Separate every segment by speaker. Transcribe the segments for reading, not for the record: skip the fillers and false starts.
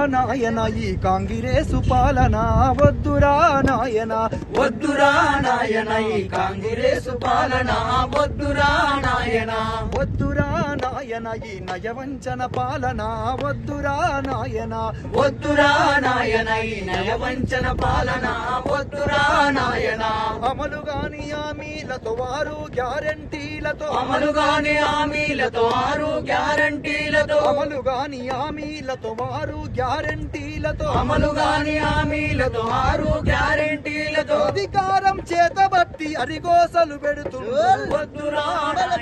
Speaker 1: నాయన ఈ కాంగ్రెసు పాలన వద్దురా నాయన
Speaker 2: వద్దురా నాయన ఈ కాంగ్రెసు పాలన వద్దురా నాయన
Speaker 1: వద్దురా నాయన ఈ నయవంచన పాలన వద్దురా నాయన
Speaker 2: వద్దురా నాయన ఈ నయవంచన పాలన వద్దురా నాయన
Speaker 1: అమలుగాని హామీలతో వారు గ్యారంటీలతో
Speaker 2: అమలుగాని హామీలతో ఆరు గ్యారంటీలతో
Speaker 1: అమలుగాని హామీలతో వారు గ్యారంటీలతో
Speaker 2: అమలుగాని హామీలతో ఆరు గ్యారంటీలతో
Speaker 1: అధికారం చేతబట్టి అరిగోసలు పెడుతున్నారు
Speaker 2: వద్దురా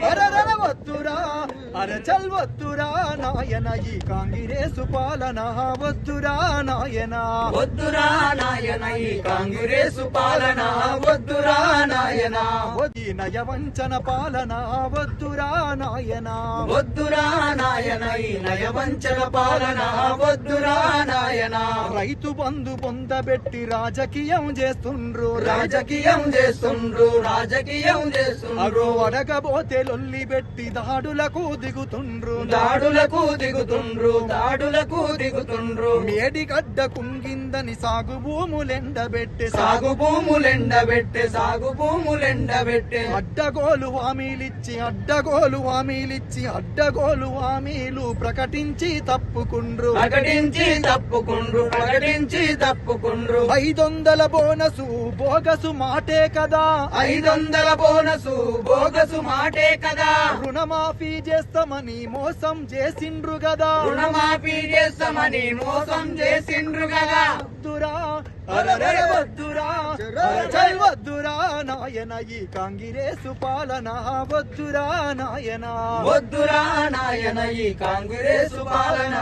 Speaker 1: అరరర వద్దురా అరచల్ వద్దురా నాయన ఈ కాంగ్రెసు పాలన వద్దురా నాయన
Speaker 2: వద్దురా నాయన ఈ కాంగ్రెసు పాలన వద్దురా నాయన
Speaker 1: ఈ నయవంచన పాలన వద్దురా నాయన
Speaker 2: వద్దురా నాయన ఈ నయవంచన పాలన వద్దురా నాయన
Speaker 1: రైతు బంధు పొందబెట్టి రాజకీయం చేస్తుండ్రు
Speaker 2: రాజకీయం చేస్తుండ్రు రాజకీయం
Speaker 1: అగో
Speaker 2: చేస్తుండ్రు
Speaker 1: అడగబోతే లొల్లి పెట్టి దాడులకు దిగుతుండ్రు
Speaker 2: దాడులకు దిగుతుండ్రు దాడులకు దిగుతుండ్రు
Speaker 1: మేడిగడ్డ కుంగిందని సాగు భూములెండబెట్టే
Speaker 2: సాగు భూములెండబెట్టే సాగు భూములెండబెట్టే
Speaker 1: అడ్డగోలు హామీలిచ్చి అడ్డగోలు హామీలిచ్చి అడ్డగోలు హామీలు ప్రకటించి తప్పుకుండ్రు
Speaker 2: ప్రకటించి తప్పుకుండ్రు ప్రకటించి తప్పుకుండ్రు
Speaker 1: 500 బోనసు బోగసు మాటే కదా
Speaker 2: 500 బోనసు బోగసు మాటే కదా
Speaker 1: రుణమాఫీ చేస్తామని మోసం చేసిండ్రు కదా
Speaker 2: రుణమాఫీ చేస్తామని మోసం చేసిండ్రు కదా
Speaker 1: వద్దురా
Speaker 2: అరరర
Speaker 1: వద్దురా అరచల్ వద్దురా నాయన ఈ కాంగ్రెసు పాలన వద్దురా నాయన
Speaker 2: వద్దురా నాయన ఈ కాంగ్రెసు పాలన